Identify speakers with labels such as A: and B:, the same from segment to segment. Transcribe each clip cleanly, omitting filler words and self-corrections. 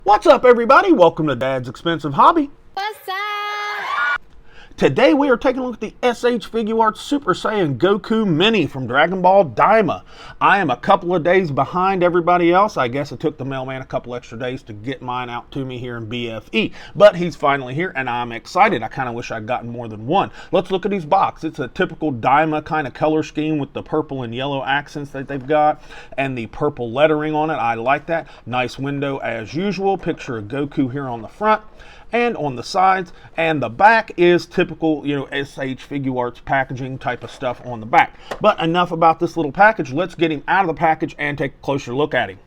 A: What's up, everybody? Welcome to Dad's Expensive Hobby.
B: What's up?
A: Today we are taking a look at the SH Figuarts Super Saiyan Goku Mini from Dragonball Daima. I am a couple of days behind everybody else. I guess it took the mailman a couple extra days to get mine out to me here in BFE. But he's finally here and I'm excited. I kind of wish I'd gotten more than one. Let's look at his box. It's a typical Daima kind of color scheme with the purple and yellow accents that they've got and the purple lettering on it. I like that. Nice window as usual. Picture of Goku here on the front and on the sides, and the back is typical, SH Figuarts packaging type of stuff on the back. But enough about this little package. Let's get him out of the package and take a closer look at him.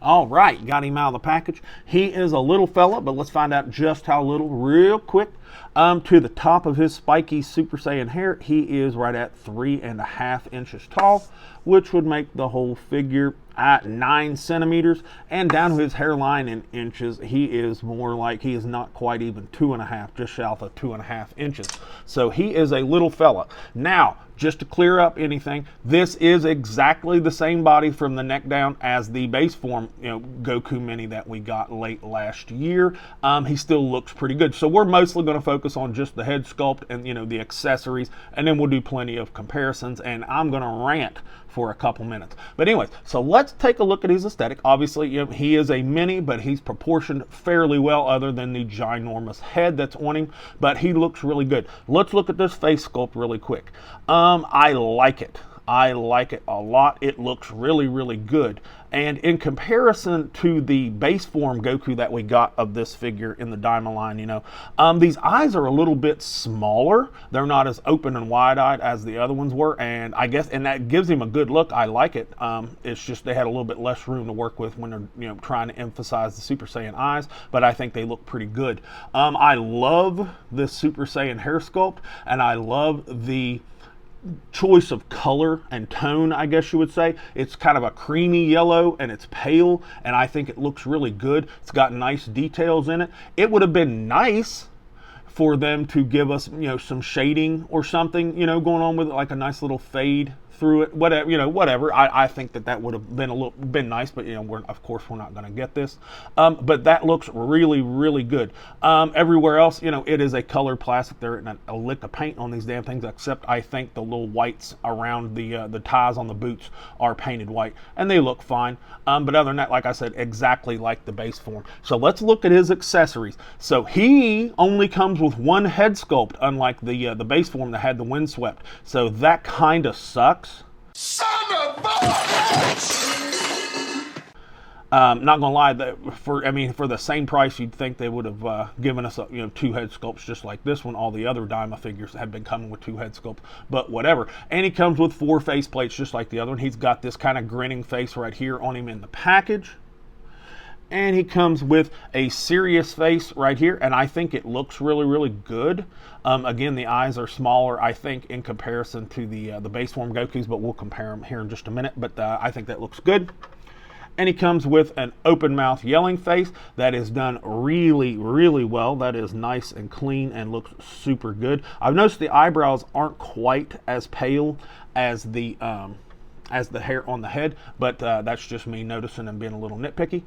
A: All right, got him out of the package. He is a little fella, but let's find out just how little real quick. To the top of his spiky Super Saiyan hair, he is right at 3.5 inches tall, which would make the whole figure at 9 centimeters, and down to his hairline in inches, he is more like, he is not quite even 2.5, just south of 2.5 inches. So he is a little fella. Now, just to clear up anything, this is exactly the same body from the neck down as the base form, Goku Mini that we got late last year. He still looks pretty good. So we're mostly going to focus on just the head sculpt and the accessories, and then we'll do plenty of comparisons, and I'm going to rant for a couple minutes. But anyways, so let's take a look at his aesthetic. Obviously, he is a mini, but he's proportioned fairly well other than the ginormous head that's on him, but he looks really good. Let's look at this face sculpt really quick. I like it. I like it a lot. It looks really, really good. And in comparison to the base form Goku that we got of this figure in the Daima line, these eyes are a little bit smaller. They're not as open and wide-eyed as the other ones were, and and that gives him a good look. I like it. It's just they had a little bit less room to work with when they're trying to emphasize the Super Saiyan eyes, but I think they look pretty good. I love this Super Saiyan hair sculpt, and I love the choice of color and tone, I guess you would say. It's kind of a creamy yellow and it's pale, and I think it looks really good. It's got nice details in it. It would have been nice for them to give us some shading or something going on with it, like a nice little fade through it, whatever. I think that would have been nice, but of course we're not going to get this. But that looks really, really good. Everywhere else, it is a colored plastic. There isn't a lick of paint on these damn things, except I think the little whites around the ties on the boots are painted white, and they look fine. But other than that, like I said, exactly like the base form. So let's look at his accessories. So he only comes with one head sculpt, unlike the base form that had the windswept. So that kind of sucks.
C: Son of a bitch!
A: Not gonna lie, for the same price, you'd think they would have given us two head sculpts just like this one. All the other Daima figures have been coming with two head sculpts, but whatever. And he comes with 4 face plates just like the other one. He's got this kind of grinning face right here on him in the package. And he comes with a serious face right here, and I think it looks really, really good. Again, the eyes are smaller, I think, in comparison to the base form Gokus, but we'll compare them here in just a minute. But I think that looks good. And he comes with an open mouth yelling face that is done really, really well. That is nice and clean and looks super good. I've noticed the eyebrows aren't quite as pale as the hair on the head, but that's just me noticing and being a little nitpicky.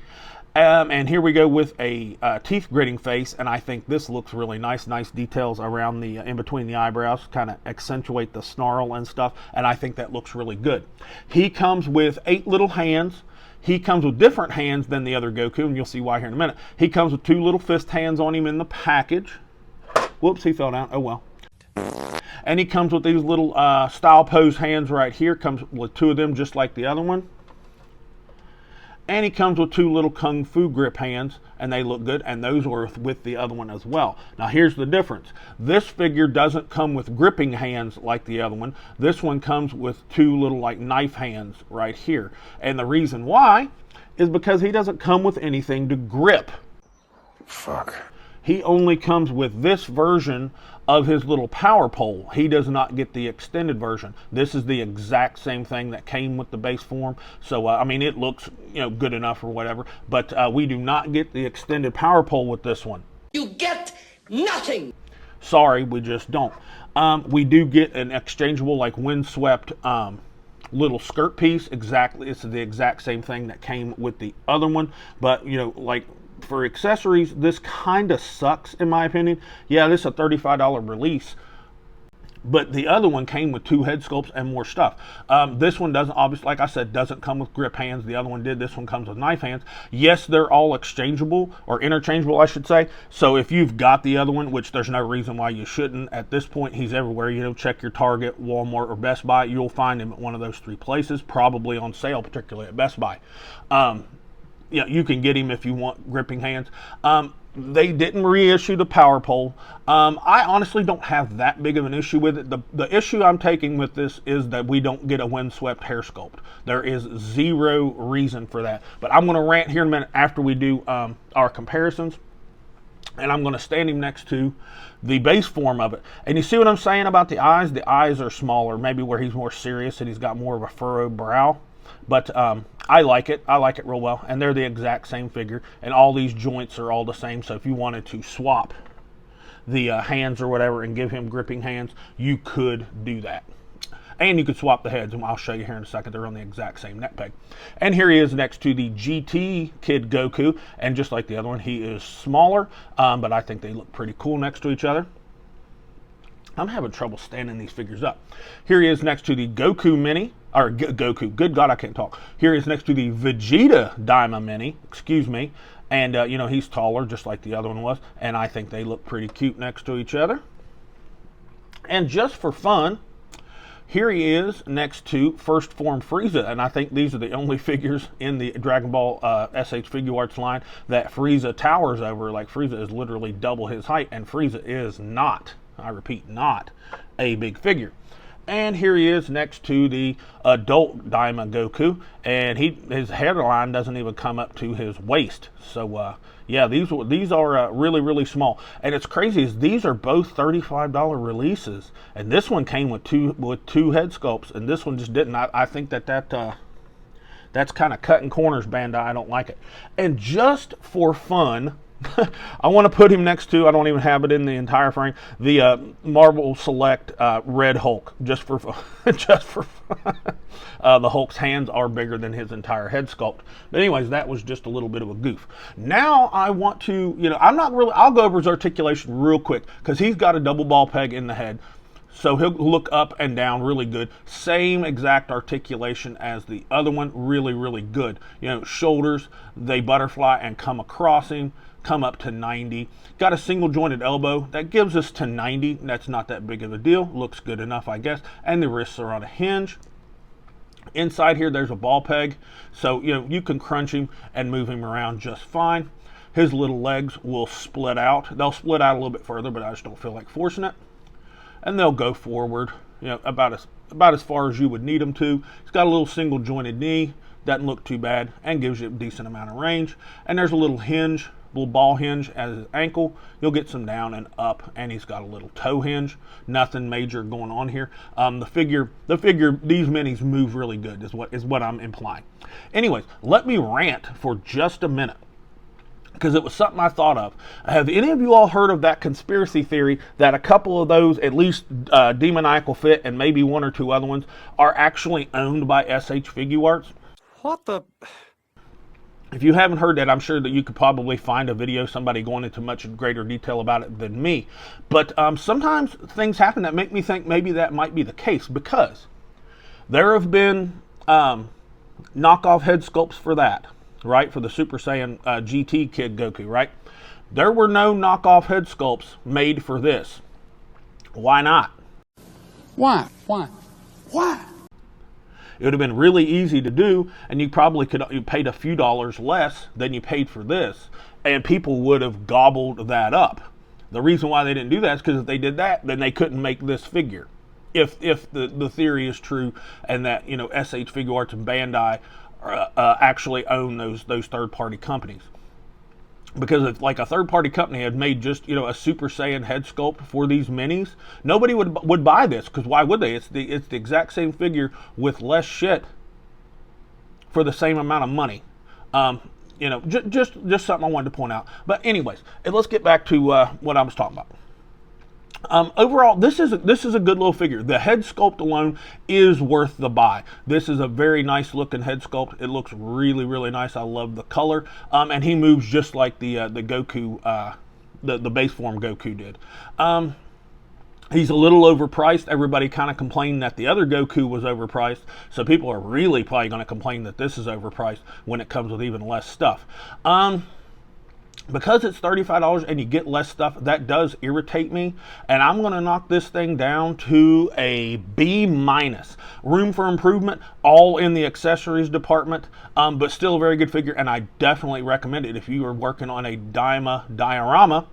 A: And here we go with a teeth gritting face, and I think this looks really nice. Nice details around the in between the eyebrows, kind of accentuate the snarl and stuff, and I think that looks really good. He comes with 8 little hands. He comes with different hands than the other Goku, and you'll see why here in a minute. He comes with 2 little fist hands on him in the package. Whoops, he fell down. Oh well. And he comes with these little style pose hands right here. Comes with 2 of them just like the other one. And he comes with 2 little Kung Fu grip hands, and they look good, and those are with the other one as well. Now here's the difference. This figure doesn't come with gripping hands like the other one. This one comes with 2 little like knife hands right here. And the reason why is because he doesn't come with anything to grip.
C: Fuck.
A: He only comes with this version of his little power pole. He does not get the extended version. This is the exact same thing that came with the base form. So, I mean, it looks, good enough or whatever. But we do not get the extended power pole with this one.
B: You get nothing.
A: Sorry, we just don't. We do get an exchangeable, like windswept little skirt piece. Exactly, it's the exact same thing that came with the other one. But you know, like for accessories, this kind of sucks in my opinion. Yeah, this is a $35 release, but the other one came with 2 head sculpts and more stuff. This one doesn't, obviously, like I said, doesn't come with grip hands. The other one did. This one comes with knife hands. Yes, they're all exchangeable, or interchangeable, I should say. So if you've got the other one, which there's no reason why you shouldn't, at this point, he's everywhere. You know, check your Target, Walmart, or Best Buy. You'll find him at one of those 3 places, probably on sale, particularly at Best Buy. Yeah, you can get him if you want gripping hands. They didn't reissue the power pole. I honestly don't have that big of an issue with it. The issue I'm taking with this is that we don't get a windswept hair sculpt. There is zero reason for that. But I'm going to rant here in a minute after we do our comparisons. And I'm going to stand him next to the base form of it. And you see what I'm saying about the eyes? The eyes are smaller, maybe where he's more serious and he's got more of a furrowed brow. But I like it. I like it real well. And they're the exact same figure. And all these joints are all the same. So if you wanted to swap the hands or whatever and give him gripping hands, you could do that. And you could swap the heads. And I'll show you here in a second. They're on the exact same neck peg. And here he is next to the GT Kid Goku. And just like the other one, he is smaller. But I think they look pretty cool next to each other. I'm having trouble standing these figures up. Here he is next to the Goku Mini, or Goku, good God, I can't talk. Here he is next to the Vegeta Daima Mini, excuse me. And, you know, he's taller, just like the other one was. And I think they look pretty cute next to each other. And just for fun, here he is next to First Form Frieza. And I think these are the only figures in the Dragon Ball SH Figuarts line that Frieza towers over. Like, Frieza is literally double his height, and Frieza is not, I repeat, not a big figure. And here he is next to the adult Daima Goku, and his hairline doesn't even come up to his waist. So yeah, these are really, really small. And it's crazy is these are both $35 releases, and this one came with two head sculpts, and this one just didn't. I think that's kind of cutting corners, Bandai. I don't like it. And just for fun, I want to put him next to, I don't even have it in the entire frame, the Marvel Select Red Hulk, just for fun. Just for fun. The Hulk's hands are bigger than his entire head sculpt. But anyways, that was just a little bit of a goof. Now I want to, you know, I'll go over his articulation real quick, because he's got a double ball peg in the head. So he'll look up and down really good. Same exact articulation as the other one. Really, really good. You know, shoulders, they butterfly and come across him. Come up to 90. Got a single jointed elbow. That gives us to 90. That's not that big of a deal. Looks good enough, I guess. And the wrists are on a hinge. Inside here, there's a ball peg. So, you know, you can crunch him and move him around just fine. His little legs will split out. They'll split out a little bit further, but I just don't feel like forcing it. And they'll go forward, you know, about as far as you would need them to. He's got a little single jointed knee. Doesn't look too bad and gives you a decent amount of range. And there's a little hinge, little ball hinge at his ankle. You'll get some down and up, and he's got a little toe hinge. Nothing major going on here. The figure, these minis move really good is what I'm implying. Anyways, let me rant for just a minute, because it was something I thought of. Have any of you all heard of that conspiracy theory that a couple of those, at least Demoniacal Fit and maybe one or two other ones, are actually owned by SH Figuarts?
D: What the?
A: If you haven't heard that, I'm sure that you could probably find a video, somebody going into much greater detail about it than me. But sometimes things happen that make me think maybe that might be the case, because there have been knockoff head sculpts for that, right? For the Super Saiyan GT Kid Goku, right? There were no knockoff head sculpts made for this. Why not?
C: Why?
A: It would have been really easy to do, and you probably you paid a few dollars less than you paid for this, and people would have gobbled that up. The reason why they didn't do that is because if they did that, then they couldn't make this figure. If the theory is true, and that, you know, SH Figuarts and Bandai actually own those third-party companies. Because if like a third-party company had made just, you know, a Super Saiyan head sculpt for these minis, nobody would buy this, because why would they? It's the exact same figure with less shit for the same amount of money. You know, just something I wanted to point out. But anyways, let's get back to what I was talking about. Overall, this is a good little figure. The head sculpt alone is worth the buy. This is a very nice looking head sculpt. It looks really, really nice. I love the color, and he moves just like the Goku, the base form Goku did. He's a little overpriced. Everybody kind of complained that the other Goku was overpriced, so people are really probably going to complain that this is overpriced when it comes with even less stuff. Because it's $35 and you get less stuff, that does irritate me, and I'm going to knock this thing down to a B-. Room for improvement, all in the accessories department, but still a very good figure, and I definitely recommend it. If you are working on a Daima diorama,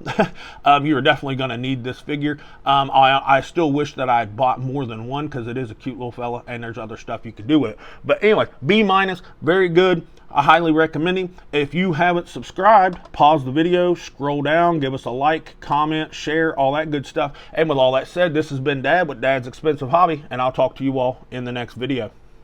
A: you are definitely going to need this figure. I still wish that I bought more than one, because it is a cute little fella, and there's other stuff you could do with it. But anyway, B-, very good. I highly recommend him. If you haven't subscribed, pause the video, scroll down, give us a like, comment, share, all that good stuff. And with all that said, this has been Dad with Dad's Expensive Hobby, and I'll talk to you all in the next video.